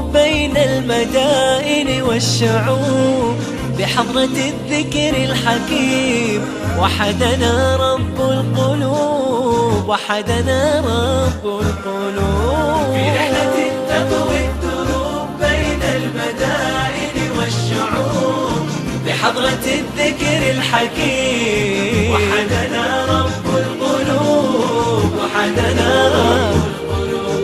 الدروب بين المدائن والشعوب بحضرة الذكر الحكيم. وحدنا رب القلوب، وحدنا رب القلوب. في رحلة تطوي الدروب بين المدائن والشعوب بحضرة الذكر الحكيم. وحدنا رب القلوب، وحدنا رب القلوب.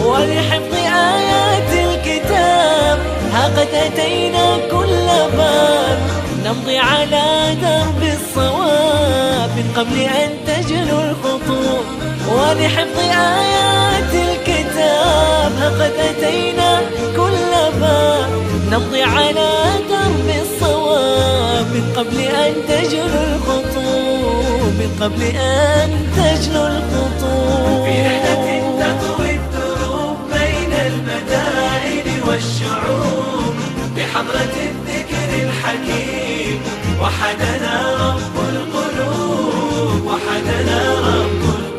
ولحفظ آيات الكتاب ها قد أتينا كل باب نمضي على درب الصواب من قبل أن تجلو الخطوب. ولحفظ آيات الكتاب ها قد أتينا كل باب نمضي على درب الصواب من قبل أن تجلو الخطوب، من قبل أن تجلو الخطوب. في رحلة تطوي الدروب بين المدائن والشعوب بحضرة الذكر الحكيم. وحدنا رب القلوب، وحدنا رب القلوب.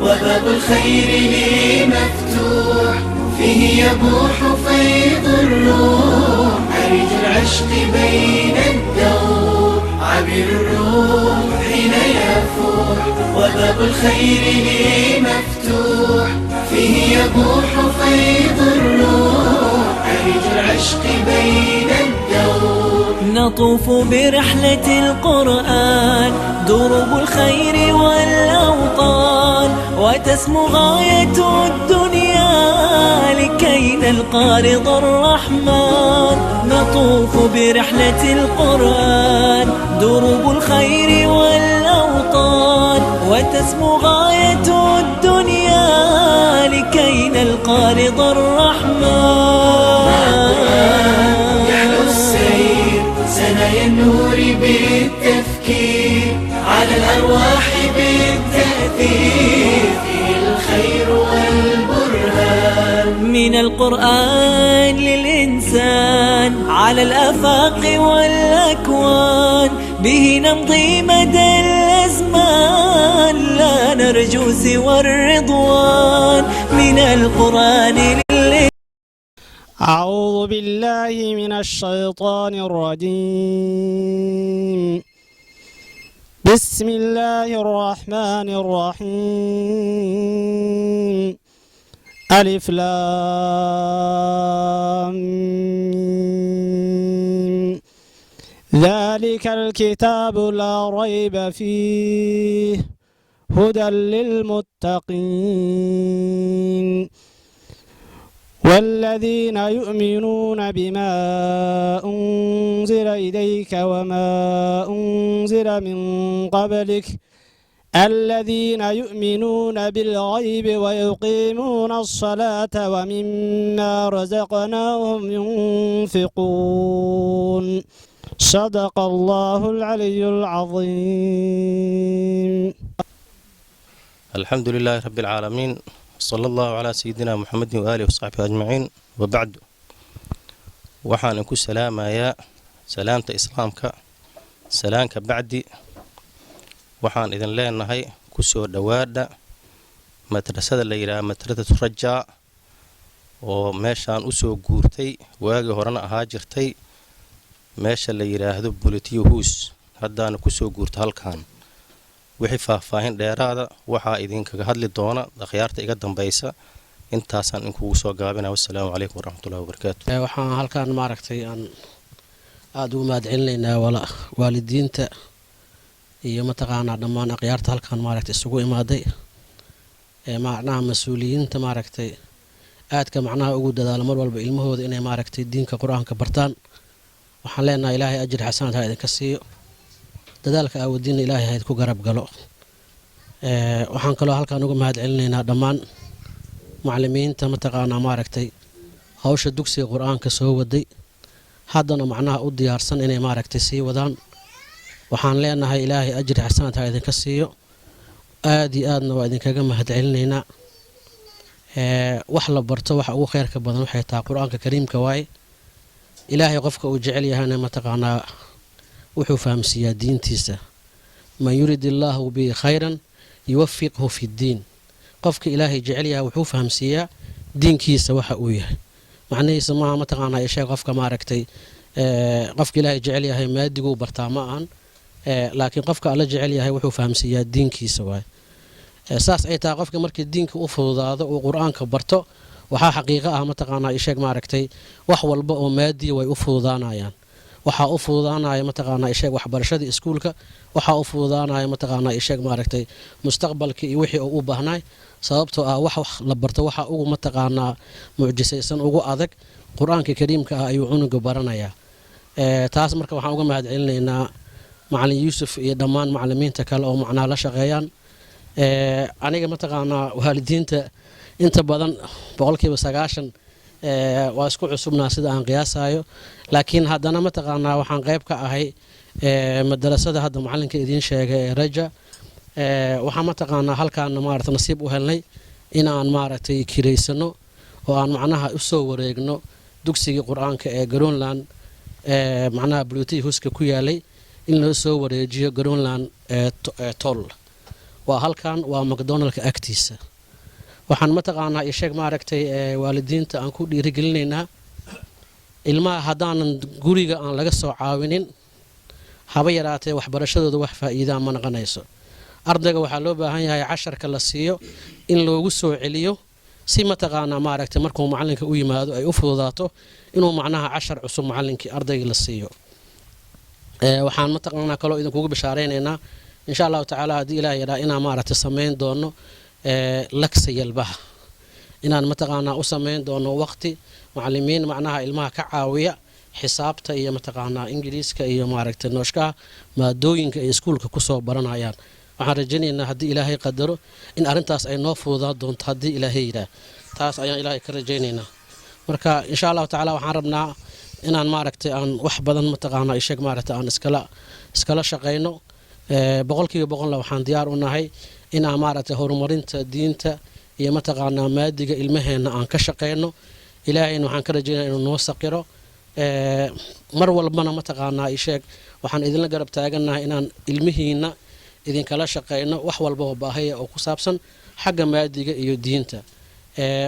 وباب الخير لي مفتوح فيه يبوح فيض الروح. عرج العشق بين الدوح عبير الروح حين يفوح. وباب الخير لي مفتوح فيه يبوح فيض الروح. عرج العشق بين الدوح. نطوف برحلة القرآن دروب الخير والأوطان وتسمو غاية الدنيا لكي نلقى رضا الرحمن. نطوف برحلة القرآن دروب الخير والأوطان وتسمو غاية الدنيا لكي نلقى رضا الرحمن. يحلو السير سنايا النور بالتفكير على الأرواح بالتأثير فيه الخير والبرهان. من القرآن للإنسان على الآفاق والأكوان به نمضي مدى الأزمان لا نرجو سوى الرضوان. من القرآن أعوذ بالله من الشيطان الرجيم. بسم الله الرحمن الرحيم. ألف لام ميم. ذلك الكتاب لا ريب فيه هدى للمتقين والذين يؤمنون بما أنزل إليك وما أنزل من قبلك الذين يؤمنون بالغيب ويقيمون الصلاة ومما رزقناهم ينفقون. صدق الله العلي العظيم. الحمد لله رب العالمين صلى الله على سيدنا محمد وآله وصحبه أجمعين. وبعد waxaan ku salaamayaa salaamta islaamka salaanka bacdi waxaan idin leenahay ku soo dhawaada madrasada la yiraahdo madrasatu rajaa oo meeshaan u soo guurtay waagi horena ahaa jirtay meesha la yiraahdo buletiyo hoos haddaana ku soo guurtay halkaan. wixii faahfaahin dheeraada waxaa idinkaga hadli doona akhyaarta iga dambaysa intaasaan inkugu soo gaabinaa. wassalaamu calaykum waraxmatullahi wabarakaatu. waxaan halkaan maaragtay aan aada ugu mahadcelinaynaa waalidiinta iyo mataqaanaa dhammaan akhyaarta halkaan maaragtay isugu imaaday macnaha mas-uuliyiinta maaragtay aadka macnaha ugu dadaalo mar walba ilmahooda inay maaragtay diinka qur-aanka bartaan waxaan leenahay ilaahay ajir xasanaad ha idinka siiyo dadaalka aawadiina ilaahay ha idinku garab galo waxaan kaloo halkaan uga mahad celinaynaa dhammaan macallimiinta mataqaanaa maaragtay hawsha dugsiga qur-aanka soo waday haddana macnaha u diyaarsan inay maaragtay sii wadaan waxaan leenahay ilaahay ajir xasanaad ha idinka siiyo aad iyo aadna waa idinkaga mahad celinaynaa wax la barto waxa ugu khayrka badan waxay tahay qur-aanka kariimka waaye ilaahay qofka uu jecel yahayna mataqaanaa wuxuu fahamsiiyaa diintiisa man yurid illaahu bihi khayran yuwafiqhu fi ddiin qofka ilaahay jecel yahay wuxuu fahamsiiyaa diinkiisa waxa uu yahay macnihiisa maaha mataqaanaa isheeg qofka maaragtay qofka ilaahay jecel yahay maadiguu bartaa ma ahan laakiin qofka alla jecel yahay wuxuu fahamsiiyaa diinkiisa waaye saas ay tahay qofka markii diinka u fududaado uu qur-aanka barto waxaa xaqiiqo ah mataqaanaa isheeg maaragtay wax walba oo maadiya way u fududaanayaan waxaa u fududaanaya mataqaanaa isheeg waxbarashadii iskuulka waxaa u fududaanaya mataqaanaa isheeg maaragtay mustaqbalka iyo wixii uu u baahnay sababtoo ah wax la barto waxa ugu mataqaanaa mucjisaysan ugu adag qur-aanka kariimka ah ayuu cunuga baranayaa taas marka waxaan uga mahad celinaynaa macallin yuusuf iyo dhammaan macallimiinta kale oo macnaa la shaqeeyaan aniga mataqaanaa waalidiinta inta badan 90% waa isku cusubnaa sida aan qiyaasayo laakiin haddana mataqaanaa waxaan qayb ka ahay madarasada hadda macallinka idiin sheegay ee raja waxaan mataqaanaa halkaana maaragtay nasiib u helnay in aan maaragtay kireysano oo aan macnaha u soo wareegno dugsigii qur-aanka ee Groenland macnaha Bluetooth huska ku yaalay in loo soo wareejiyo Groenland toll waa halkan waa McDonald's agtiisa waxaan mataqaanaa isheeg maaragtay waalidiinta aan ku dhiirigelinaynaa ilmaha haddaanan guriga aan laga soo caawinin haba yaraatee waxbarashadooda wax faa'iidaa ma noqonayso ardayga waxaa loo baahan yahay casharka la siiyo in loogu soo celiyo si mataqaanaa maaragtay markuu macallinka u yimaado ay u fududaato inuu macnaha cashar cusub macallinkii ardayga la siiyo waxaan mataqaanaa kaloo idinkugu bishaaraynaynaa insha allahu tacaala haddii ilaah yadhaa inaan maaragtay samayn doono laksa yalbaha inaan mataqaanaa u samayn doono waqti macallimiin macnaha ilmaha ka caawiya xisaabta iyo mataqaanaa ingiriiska iyo maaragtay nooshkaha maadooyinka ay iskuulka kusoo baranayaan waxaan rajaynaynaa haddii ilaahay qadaro in arrintaas ay noo fududaa doonto haddii ilaahay yidhaah taas ayaan ilaahay ka rajaynaynaa marka insha allahu tacaala waxaan rabnaa inaan maaragtay aan wax badan mataqaanaa isheeg maaragtay aan iskala shaqayno boqolkiiba boqolna waxaan diyaar u nahay inaan maaragtay horumarinta diinta iyo mataqaanaa maadiga ilmaheenna aan ka shaqeyno ilaahayna waxaan ka rajaynaa inuu noo saqiro mar walbana mataqaanaa isheeg waxaan idinla garab taagannahay inaan ilmihiina idinkala shaqeyno wax walba oo baahaya oo ku saabsan xagga maadiga iyo diinta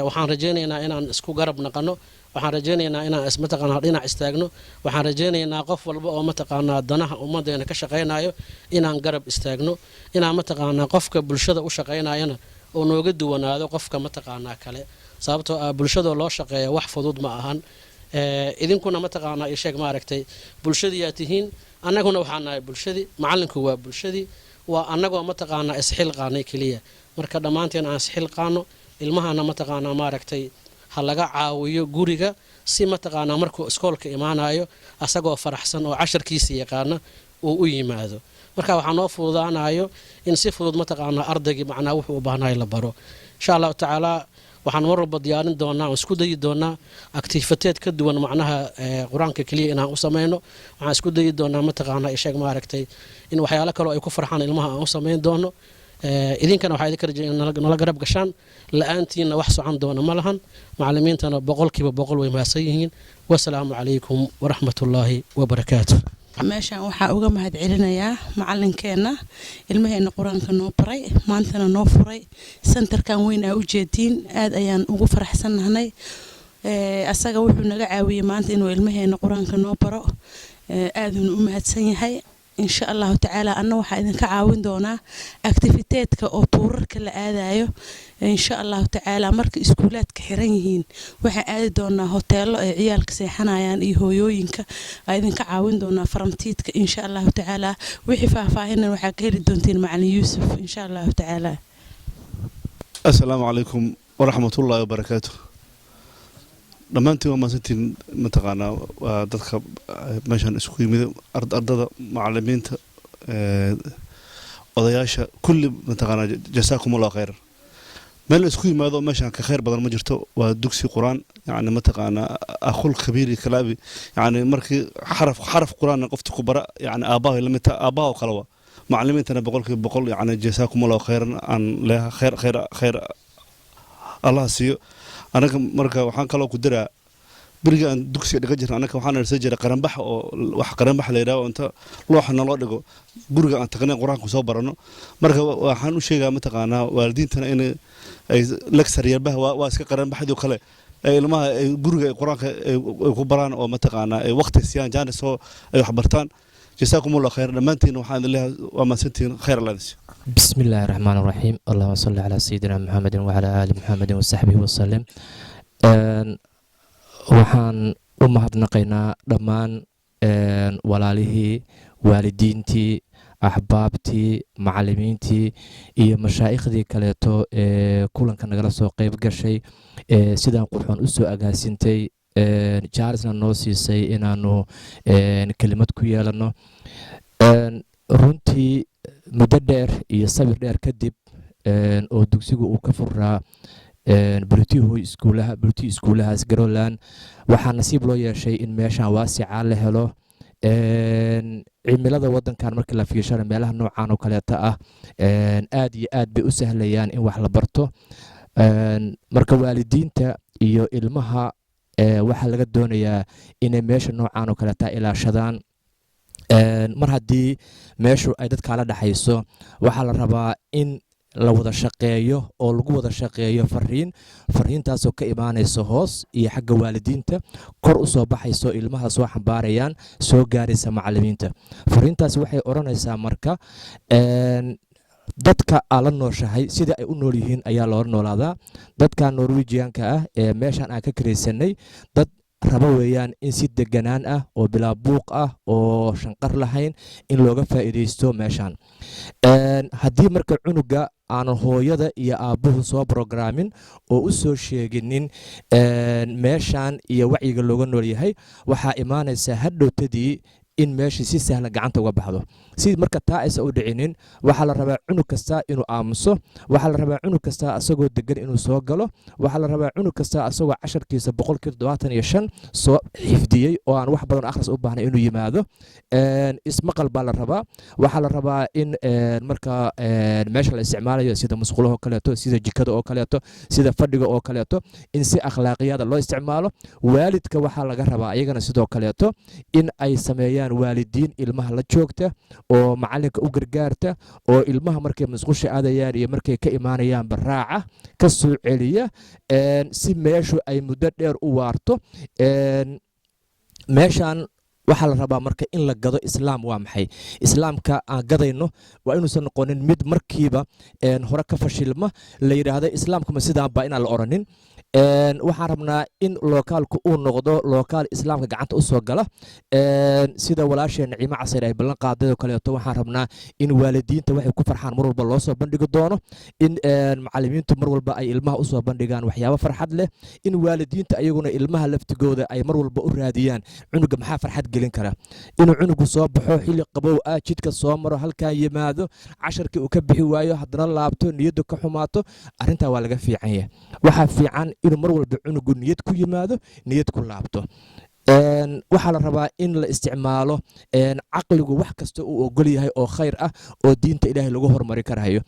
waxaan rajaynaynaa inaan isku garab naqano waxaan rajaynaynaa inaan mataqaanaa dhinac istaagno waxaan rajaynaynaa qof walba oo mataqaanaa danaha ummadeena ka shaqeynayo inaan garab istaagno inaan mataqaanaa qofka bulshada u shaqeynayana oo nooga duwanaado qofka mataqaanaa kale sababtoo ah bulshada loo shaqeeya wax fudud ma ahan idinkuna mataqaanaa isheeg maaragtay bulshadii yaa tihiin annaguna waxaan nahay bulshadii macallinku waa bulshadii waa annagoo mataqaanaa isxilqaanay keliya marka dhammaanteen aan isxilqaano ilmahana mataqaanaa maaragtay ha laga caawiyo guriga si mataqaanaa markuu iskoolka imaanayo asagoo faraxsan oo casharkiisa yaqaana uu u yimaado marka waxaa noo fududaanayo in si fudud mataqaanaa ardaygii macnaa wuxuu u baahnayo la baro insha allahu tacaala waxaan mar walba diyaarin doonaa oo isku dayi doonaa activiteed ka duwan macnaha qur-aanka keliya inaan u samayno waxaan isku dayi doonaa mataqaanaa isheeg maaragtay in waxyaalo kaloo ay ku farxaan ilmaha aan u samayn doono idinkana waxaa idinka rajay nala garab gashaan la-aantiina wax socon doona ma lahan macallimiintana boqolkiiba boqol way mahadsan yihiin wasalaamu calaykum waraxmatullaahi wabarakaatu meeshaan waxaa uga mahad celinayaa macallinkeenna ilmaheena qur-aanka noo baray maantana noo furay santarkan weyn aa u jeediin aad ayaan ugu faraxsannahnay asaga wuxuu naga caawiyey maanta inuu ilmaheena qur-aanka noo baro aaduna u mahadsan yahay insha allahu tacaala anna waxaa idinka caawin doonaa activiteedka oo tuurarka la aadayo insha allahu tacaala marka iskuulaadka xiran yihiin waxaa aadi doonaa hoteelo ay ciyaalka seexanayaan iyo hooyooyinka aa idinka caawin doonaa farantiidka insha allahu tacaala wixii faahfaahina waxaa ka heli doontiin macallin yuusuf insha allahu tacaala السلام عليكم ورحمة الله وبركاته dhammaantiin waa maasantiin mataqaanaa waa dadka meeshaan isku yimid ardada macallimiinta odayaasha kulli mataqaanaa jasaakumullahu khayran meel isku yimaado meeshaan ka khayr badan ma jirto waa dugsi quraan yani mataqaanaa akhul khabiiri kalaabi yani markii xaraf quraan qofta ku bara yani aabaha lamita aabaha kala waa macallimiintana boqolkiiba boqol yani jasaakumullahu khayran aan leeyahay khayr Allah siiyo anaga marka waxaan kaloo ku diraa bariga aan dugsiga dhiga jirnay anaga waxaan arsa jiray qaranbax oo wax qaranbax la yiraahdo inta looxna loo dhigo guriga aan tagnay quraanka soo barano marka waxaan u sheegaa mataqaanaa waalidiintana in ay lecture yarbaha waa iska qaranbaxdo kale ay ilmaha guriga quraanka ay ku baraan oo mataqaanaa ay waqti siiyaan jaanis oo ay wax bartaan jasaakumullahu khayran dhammaantiin waxaan leeyahay waa maasantiin khayr Allah بسم الله الرحمن الرحيم اللهم صل على سيدنا محمد وعلى آل محمد وصحبه وسلم waxaan u mahadnaqaynaa dhammaan walaalihii waalidiintii axbaabtii macallimiintii iyo mashaaikhdii kaleeto ee kulanka nagala soo qayb gashay sidaan qurxoon u soo agaasintay jaarisna noo siisay inaanu kelimad ku yeelano runtii muddo dheer iyo sabir dheer kadib oo dugsigu uu ka furaa بريتي اسكولها اسكرولان waxaa nasiib loo yeeshay in meeshan waasica la helo cimilada wadankan markii la fiirsho meelaha noocan oo kaleeta ah aad iyo aad bay u sahlayaan in wax la barto marka waalidiinta iyo ilmaha waxa laga doonayaa inay meesha noocan oo kaleeta ilaashadaan mar haddii meeshu ay dadka la dhaxayso waxa la rabaa in la wada shaqeeyo oo lagu wada shaqeeyo fariintaasoo ka imaanayso hoos iyo xagga waalidiinta kor u soo baxayso ilmaha soo xambaarayaan soo gaaraysa macallimiinta fariintaas waxay oranaysaa marka dadka aan la nooshahay sida ay u nool yihiin ayaa loola noolaadaa dadka Norwegianka ah ee meeshan aan ka kiraysanay dad raba weeyaan in si deganaan ah oo bilaa buuq ah oo shanqar lahayn in looga faa'iideysto meeshan haddii marka cunuga aan hooyada iyo aabuhu soo programin oo u soo sheeginin meeshan iyo wacyiga looga nool yahay waxaa imaanaysa hadhowtadii in meeshii si sahlan gacanta uga baxdo si marka taa aysan u dhicinin waxaa la rabaa cunug kasta inuu aamuso waxaa la rabaa cunug kasta asagoo degan inuu soo galo waxaa la rabaa cunug kasta asagoo casharkiisa 75% soo xifdiyey oo aan wax badan akhris u baahnay inuu yimaado ismaqal baa la rabaa waxaa la rabaa in marka meesha la isticmaalayo sida musqulaha oo kaleeto sida jikada oo kaleeto sida fadhiga oo kaleeto in si akhlaaqiyada loo isticmaalo waalidka waxaa laga rabaa ayagana sidoo kaleeto in ay sameeyaan waalidiin ilmaha la joogta oo macalinka u gargaarta oo ilmaha markay musqusha aadayaan iyo markay ka imaanayaan baraaca ka soo celiya si meeshu ay muddo dheer u waarto meeshan waxaa la rabaa marka in la gado islaam waa maxay islaamka aan gadayno waa inuusan noqonin mid markiiba hore ka fashilma la yiraahdo islaamku ma sidaan baa inaan la oranin waxaan rabnaa in lookaalku uu noqdo lookaal islaamka gacanta u soo gala sida walaasheen Naciimo Casir ay ballan qaaday oo kaleeto waxaan rabnaa in waalidiinta waxay ku farxaan mar walba loo soo bandhigi doono in macallimiintu mar walba ay ilmaha u soo bandhigaan waxyaabo farxad leh in waalidiinta ayaguna ilmaha laftigooda ay mar walba u raadiyaan cunuga maxaa farxad gelin kara inuu cunugu soo baxo xilli qabow ah jidka soo maro halkaan yimaado casharkii uu ka bixi waayo haddana laabto niyaddu ka xumaato arrintaa waa laga fiican yahay waxaa fiican inuu mar walba cunugu niyad ku yimaado niyad ku laabto waxaa la rabaa in la isticmaalo caqligu wax kasta uu ogol yahay oo khayr ah oo diinta ilaahay lagu horumari karayo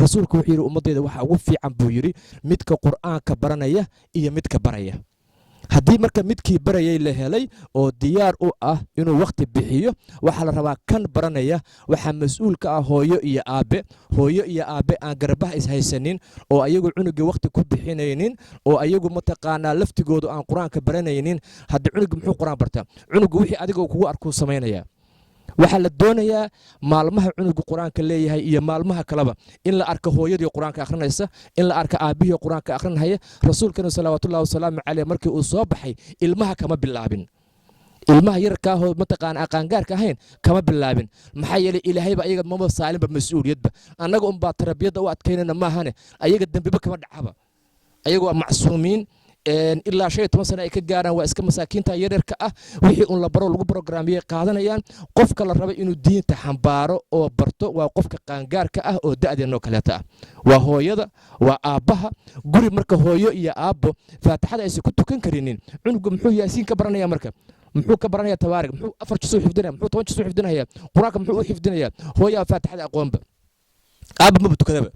rasuulku wuxuu yiri ummadeeda waxa ugu fiican buu yiri midka quraanka baranaya iyo midka baraya haddii marka midkii barayay la helay oo diyaar u ah inuu waqti bixiyo waxaa la rabaa kan baranaya waxaa mas'uul ka ah hooyo iyo aabe aan garbaha is haysanin oo ayagu cunuga waqti ku bixinaynin oo ayagu mataqaanaa laftigooda aan quraanka baranaynin haddii cunuga muxuu quraan bartaa cunuga wixii adiga kugu arkuu samaynaya waxaa la doonayaa maalmaha cunuga quraanka leeyahay iyo maalmaha kaleba in la arko hooyadii quraanka akhrinaysa in la arko aabihii quraanka akhrinaya rasuulkana salawaatullaahi wasalaamu calayhi markii uu soo baxay ilmaha kama bilaabin ilmaha yarka ah oo mataqaan aqaangaarka ahayn kama bilaabin maxaa yeelay ilaahayba ayaga mama saalimba mas'uuliyadba annaga un baa tarbiyada u adkaynana maahane ayaga dambiba kama dhacaba ayagu waa macsuumiin ilaa 15 sano ay ka gaaraan waa iska masaakiinta yaryarka ah wixii un la baro lagu programiyay qaadanayaan qofka la rabo inuu diinta xambaaro oo barto waa qofka qaangaarka ah oo da'deennoo kaleeta ah waa hooyada waa aabbaha guri marka hooyo iyo aabbo faatixada aysan ku tukan karinin cunugu muxuu yaasiin ka baranaya marka muxuu ka baranaya tabaarig muxuu 4 juz xifdinaya muxuu 10 juz xifdinaya quraanka muxuu u xifdinaya hooyaa faatixada aqoonba aabba ma tukadaba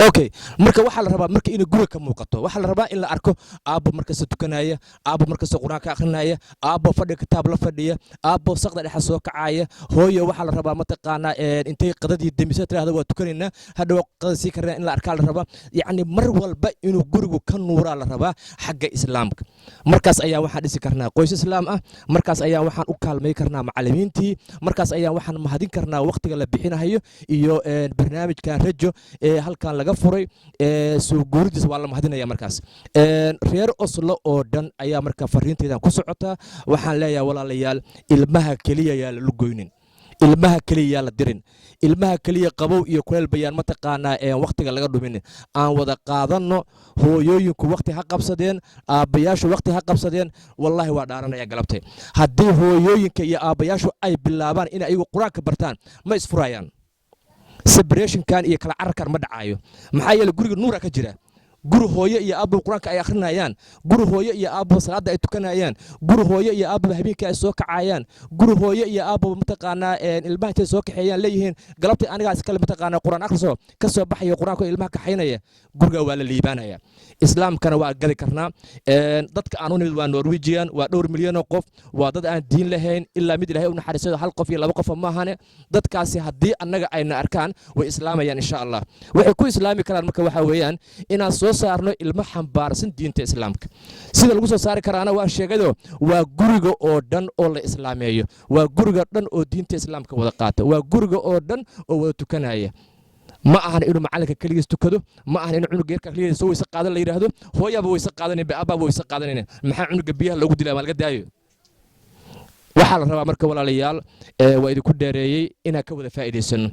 okay marka waxa la rabaa marka in guriga ka muuqato waxa la rabaa in la arko aabbo markaas tukanaya aabbo markaas quraanka akhrinaya aabbo fadhi kitaab la fadhiya aabbo saqda dhex soo kacaya hooyo waxa la rabaa mataqaana intay qadadii demisay tiraahdo waa tukanayna hadhow qadad si kareen in la arkaa la rabaa yaani mar walba inuu gurigu ka nuura la rabaa xagga islaamka markaas ayaa waxaan dhisi karnaa qoys islaam ah markaas ayaa waxaan u kaalmay karnaa macallimiintii markaas ayaa waxaan mahadin karnaa waqtiga la bixinayo iyo barnaamijkan rajo halkan laga furay soo guuridiis waa la mahadinaya markaas reer Oslo oo dhan ayaa marka fariinteedan ku socota waxaan leeyahay walaalayaal ilmaha kaliya yaa la goynin ilmaha kaliya la dirin ilmaha kaliya qabow iyo kuleel bayaan ma taqaanaa waqtiga laga dhumin aan wada qaadano hooyooyinku waqti ha qabsadeen aabayaashu waqti ha qabsadeen wallahi waa dhaaranaya galabtay haddii hooyooyinka iyo aabayaashu ay bilaabaan in ay quraanka bartaan ma isfurayaan separation kan iyo kala cararkan ma dhacayo maxaa yeelay guriga nuura ka jira guru hooyo iyo aabbo quraanka ay akhrinayaan guru hooyo iyo aabbo salaada ay tukanayaan guru hooyo iyo aabbo habeenkii ay soo kacayaan guru hooyo iyo aabbo mataqaana ilmaha intay soo kaxeeyaan leeyihiin galabtii aniga iska mataqaana quraan akhriso ka soo baxayo quraanka ilmaha kaxaynaya guriga waa la liibaanaya islaamkana waa gadi karnaa dadka aan u nimid waa Norwegian waa 2 milyan oo qof waa dad aan diin lahayn ilaa mid Ilaahay u naxariisto hal qof iyo laba qof ma ahane dadkaasi haddii annaga ayna arkaan way islaamayaan insha Allah waxay ku islaami karaan marka waxa weeyaan inaan soo saarno ilmo xambaarsan diinta islaamka sida lagu soo saari karaana waa sheegado waa guriga oo dhan oo la islaameeyo waa guriga dhan oo diinta islaamka wada qaata waa guriga oo dhan oo wada tukanaya ma ahan inuu macalinka kaligiis tukado ma ahan inuu cunuga yarka kaligiis soo weysa qaadan la yiraahdo hooyaba weysa qaadanay aababa weysa qaadanay maxaa cunuga biyaha lagu dilaa ma laga daayo waxa la rabaa marka walaalayaal waa idinku dheereeyay inaan ka wada faa'iideysano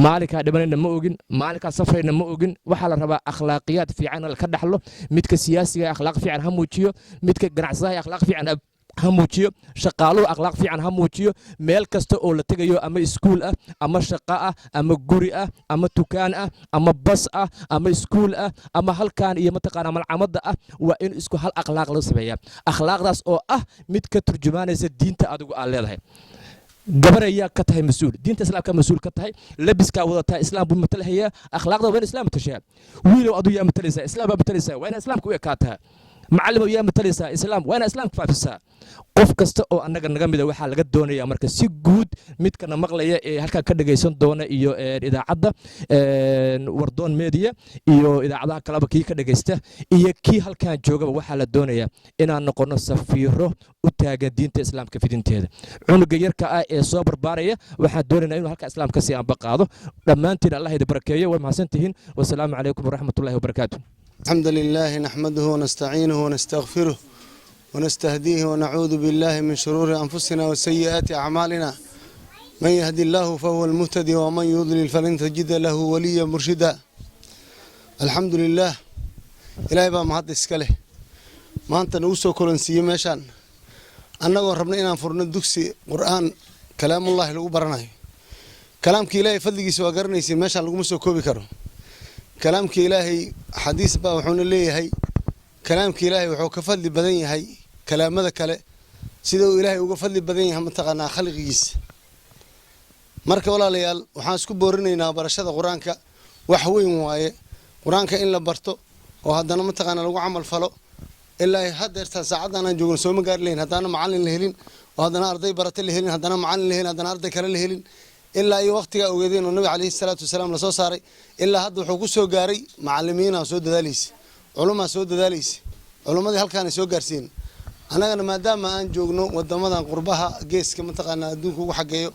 maalinka dhibanayna ma ogin maalinka safrayna ma ogin waxa la rabaa akhlaaqiyad fiican ka dhaxlo midka siyaasiga akhlaaq fiican ha muujiyo midka ganacsadaha akhlaaq fiican ha muujiyo shaqaaluhu akhlaaq fiican ha muujiyo meel kasta oo la tagayo ama iskuul ah ama shaqo ah ama guri ah ama dukaan ah ama bas ah ama iskuul ah ama halkaan iyo mataqaana malcamada ah waa in isku hal akhlaaq la sameeyaa akhlaaqdaas oo ah mid ka turjumaanaysa diinta adigu aad leedahay gabar ayaa ka tahay mas'uul diinta islaamka mas'uul ka tahay labiska wadataa islaam buu matalaya akhlaaqda waa islaam tashaa wiilow adu yaa matalaysa islaam baa matalaysa waa in islaamku u ekaataa macallimo yaa matalaysa islaam waa in islaamku faafisaa qof kasta oo annaga naga mid ah waxa laga doonayaa marka si guud midkana maqlaya ee halka ka dhageysan doona iyo idaacadda wardoon media iyo idaacadaha kalaba kii ka dhageysta iyo kii halkan joogaba waxa la doonayaa inaan noqono safiiro u taagan diinta islaamka fidinteeda cunuga yarka ah ee soo barbaaraya waxa doonaynaa inuu halka islaamka si aan baqaado dhammaantiin Allah idin barakeeyo way mahadsantihiin wassalaamu calaykum waraxmatullaahi wabarakaatuh الحمد لله نحمده ونستعينه ونستغفره ونستهديه ونعوذ بالله من شرور أنفسنا وسيئات أعمالنا من يهدي الله فهو المهتدي ومن يضلل فلن تجد له وليا مرشدا الحمد لله إلهي بقى مهد إسكاله ما أنت نوسو كولنسي ماشان أنا ربنا إنا فرنا الدكسي قرآن كلام الله لو برناه كلام كي إلهي فضلك سوى قرني سي ماشان لو مسو كوبي كرو كلام كي إلهي حديث بقى وحون اللي هي كلام كي إلهي وحو كفضل بدني هي كلام ماذا كله سيدو إلهي وكفضل بدني هم تقنا خلق جيس مركب ولا ليال وحاسكو بورنينا برشاد قرآنك وحوي مواي قرآنك إن لبرتو وهذا أنا متقنا لو عمل فلو إلا هذا ساعدنا أنا جوجل سوي مقارلين هذا أنا معلن الهلين وهذا أنا أرضي برت الهلين هذا أنا معلن الهلين هذا أنا أرضي كلا الهلين إلا أي وقت أوجدين النبي عليه الصلاة والسلام لصو صاري إلا هذا حقوق جاري معلمين سود ذاليس علماء سود ذاليس علماء هل كانوا سو جارسين أنا ما دام أن جوجنو ودمنا قربها جيس كم تقنا دوك وحجيو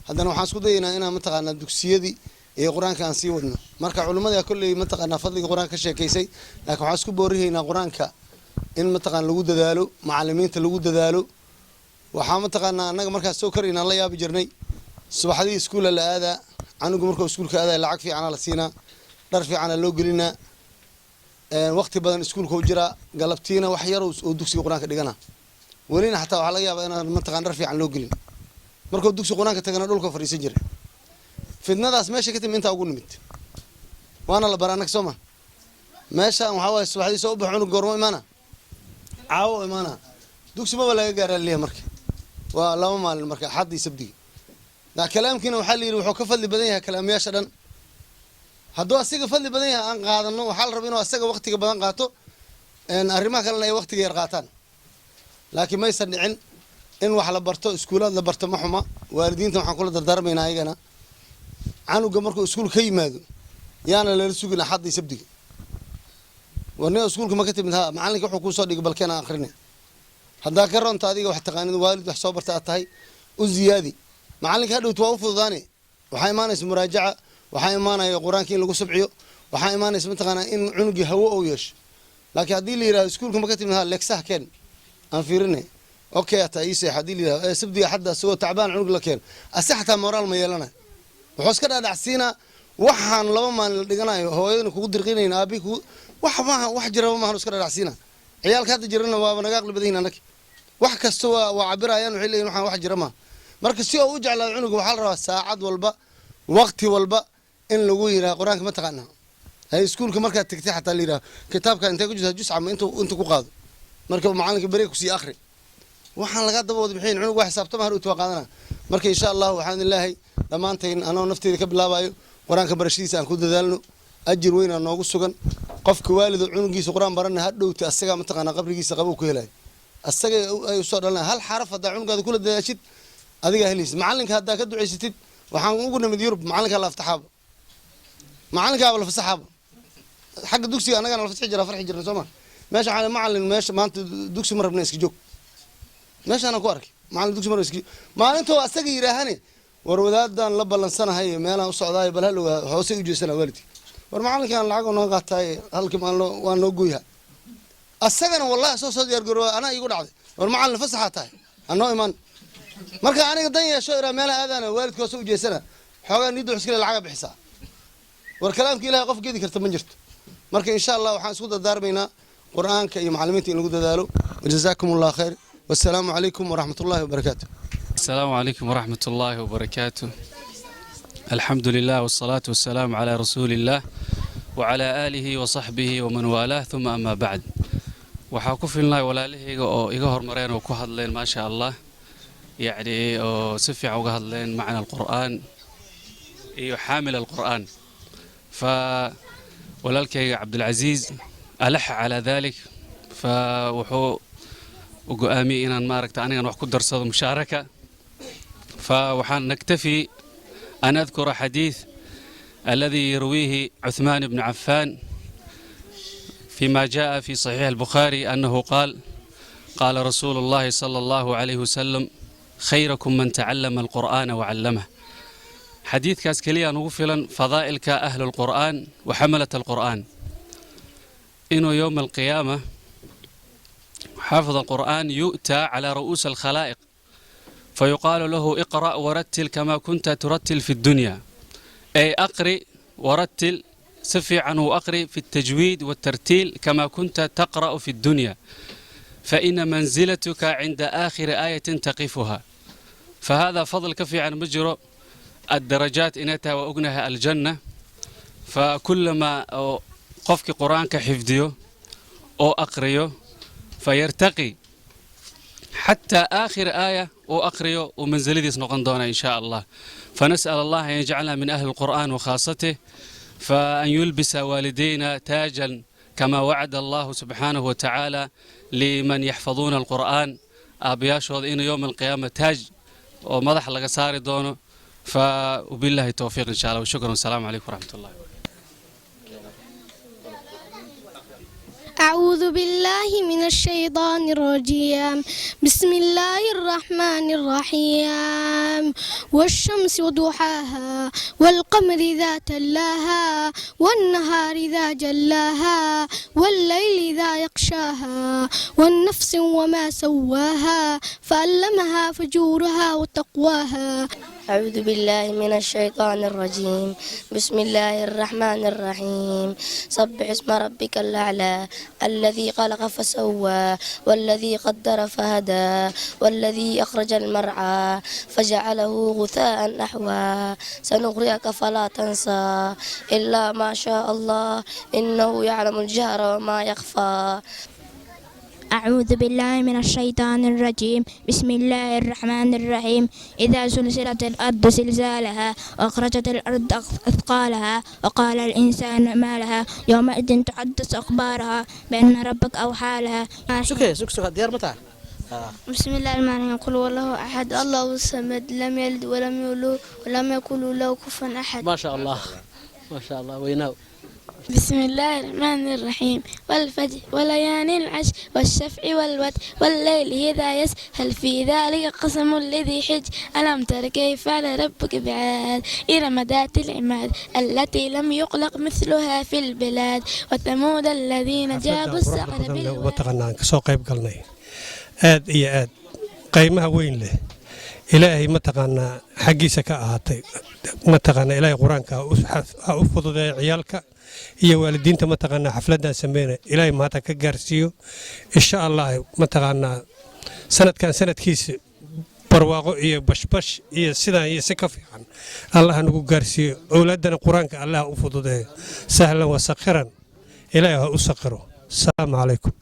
هذا أنا حاسكو دينا أنا متقنا دوكسية دي قرآن كان سيودنا مركع علماء كل متقنا فضل قرآن كشيء كيسي لكن حاسكو بوريه هنا قرآن ك إن متقنا لوجود ذالو معلمين تلوجود ذالو وحام تقنا أنا مركع سكر إن الله يابي جرني subaxdii iskuul la aada anugu markuu iskuulka aada lacag fiican la siina dhar fiican loo gelina waqti badan iskuulka u jira galabtiina wax yar oo dugsiga quraanka dhigana walina xataa waxa laga yaabaa inaan mantaqaan dhar fiican loo gelin markuu dugsiga quraanka tagana dhulka fariisan jiray fidnadaas meesha ka timid inta ugu nimid waana la baraanag Soomaa meesha waxa way subaxdii soo baxo goormo imaana caawo imaana dugsi ma laga gaaraa leeyahay marka waa laba maalin marka xadii sabdi kalaamkiina waxa la yiri wuxuu ka fadli badan yahay kalaamyaasha dhan hadduu asiga fadli badan yahay aan qaadano waxa la rabaa inuu asaga waqtiga badan qaato arrimaha kalena ay waqtiga yar qaataan laakiin ma aysan dhicin in wax la barto iskuulada la barto ma xuma waalidiinta waxaan kula dardaarmaynaa ayagana canuga markuu iskuul ka yimaado yaana la sugin xadii sabdiga wana iskuulka ma ka timid macalinka wuxuu ku soo dhigay balkeena akhrinay hadaa ka roonta adiga wax taqaanid waalid wax soo barta tahay u ziyaadi macalinka hadhow waa u fududaani waxa imaanaysa muraajaca waxa imaanaya quraanka in lagu sabciyo waxa imaanaysa mataqaana in cunugi hawo oo yeesho laakiin hadii la yiraahdo iskuulka ma ka timid leexsaha keen aan fiirinay okay ata iisay hadii la yiraahdo sabdiga xadda soo tacbaan cunug la keen asaxta moraal ma yeelana wuxuu iska dhaadhacsiina waxaan laba maalin la dhiganayo hooyadana kugu dirqinayna aabi ku wax jira ma iska dhaadhacsiina ciyaalka hadda jirana waa naga aqli badan anaka wax kasto waa cabirayaan waxay leeyihiin waxaan wax jira ma marka si uu u jeclaa cunuga waxa la rabaa saacad walba waqti walba in lagu yiraahdo quraanka ma taqaana hay iskuulka marka tagtay xataa la yiraahdo kitaabka inta ku jirta juz ama inta ku qaado marka macalinka bari ku sii akhri waxaan laga daba wada bixin cunug wax xisaabtama har u qaadana marka insha Allah waxaan ilaahay dhamaanteen anoo nafteeda ka bilaabayo quraanka barashadiisa aan ku dadaalno ajir weyn aan noogu sugan qofka waalidu cunugiisa quraan barana hadhowta asaga ma taqaana qabrigiisa qabo ku helay asaga ay soo dhalaan hal xaraf hada cunugaada kula dadaashid adiga helis macalinka hada ka duceysatid waxaan ugu nimid Yurub macalinka la aftaxaabo macalinka la fasaxaabo xagga dugsiga anaga la fasax jira farxi jirna Soomaa meesha waxaan macallin meesha maanta dugsi ma rabna iska joog meesha aan ku arkay macallin dugsi ma rabna iska maalinta asaga yiraahane war wadaadan la balansanahay meelaan u socdaay bal hal hoose u jeesana waalidki war macalinkan lacag oo qaatay halkii maalmo waa noo gooyaa asagana wallahi soo diyaar garoo ana igu dhacday war macallin fasaxa tahay anoo iman marka aniga dan yeesho ira meel aadana waalidkoos u jeesana xogaa nidu iskale lacag bixisa war kalaamka ilaahay qof geedi karta ma jirto marka insha Allah waxaan isku dardaarmaynaa quraanka iyo macallimiinta in lagu dadaalo jazakumullahu khair wassalamu alaykum wa rahmatullahi wa barakatuh السلام عليكم ورحمة الله وبركاته الحمد لله والصلاة والسلام على رسول الله وعلى آله وصحبه ومن والاه ثم أما بعد وحاكف الله ولا له إيجاه مرين وكهد لين ما شاء الله يعني سفع وجهد لين معنى القرآن يحامل القرآن ولك عبد العزيز ألح على ذلك فوحو وقامي إن ما ركت أنا وحكو درس مشاركة فوحان نكتفي أن أذكر حديث الذي يرويه عثمان بن عفان فيما جاء في صحيح البخاري أنه قال رسول الله صلى الله عليه وسلم خيركم من تعلم القرآن وعلمه حديث كاسكليا نغفلا فضائل كأهل القرآن وحملة القرآن إنه يوم القيامة حافظ القرآن يؤتى على رؤوس الخلائق فيقال له اقرأ ورتل كما كنت ترتل في الدنيا أي أقرئ ورتل سفي عنه أقرئ في التجويد والترتيل كما كنت تقرأ في الدنيا فإن منزلتك عند آخر آية تقفها فهذا فضل كفي عن مجرى الدرجات إنتها وأغنها الجنة فكلما قفك قرآن كحفظيه أو أقريه فيرتقي حتى آخر آية وأقريه ومنزلتي سنقندونا إن شاء الله فنسأل الله أن يجعلنا من أهل القرآن وخاصته فأن يلبس والدينا تاجا كما وعد الله سبحانه وتعالى لمن يحفظون القرآن أبياشود إن يوم القيامة تاج ومضح لك ساري دونه فبالله التوفيق إن شاء الله وشكرا والسلام عليكم ورحمة الله. أعوذ بالله من الشيطان الرجيم بسم الله الرحمن الرحيم والشمس وضحاها والقمر إذا تلاها والنهار إذا جلاها والليل إذا يغشاها والنفس وما سواها فألمها فجورها وتقواها أعوذ بالله من الشيطان الرجيم بسم الله الرحمن الرحيم سبح اسم ربك الأعلى الذي خلق فسوى والذي قدر فهدى والذي أخرج المرعى فجعله غثاء نحوا سنغرقك فلا تنسى إلا ما شاء الله إنه يعلم الجهر وما يخفى أعوذ بالله من الشيطان الرجيم بسم الله الرحمن الرحيم إذا زلزلت الأرض زلزالها وأخرجت الأرض أثقالها وقال الإنسان ما لها يومئذ تحدث أخبارها بأن ربك أوحى لها سكسك ديار متى بسم الله الرحمن الرحيم قل والله أحد الله الصمد لم يلد ولم يولد ولم يكن له كفوا أحد ما شاء الله ما شاء الله ويناو بسم الله الرحمن الرحيم والفجر وليالي العشر والشفع والوتر والليل إذا يسر هل في ذلك قسم الذي حج ألم تر كيف فعل ربك بعاد إرم ذات العماد التي لم يخلق مثلها في البلاد وثمود الذين جابوا الصخر بالواد kasoo qayb galnay aad iyo aad qiimaha weyn leh ilaahay mataqaanaa xaggiisa ka ahaatay mataqaanaa ilaahay quraanka u fududeeyay ciyaalka iyo waalidiinta mataqaanaa xafladan sameeyay ilaahay maanta ka gaarsiiyo insha Allah mataqaanaa sanadkan sanadkiisa barwaaqo iyo bashbash iyo sidaan iyo si ka fiican Allah nagu gaarsiiyo awlaadana quraanka Allah u fududeeyo sahlan wa sakhiran ilaahay ha u sakhiro assalamu alaykum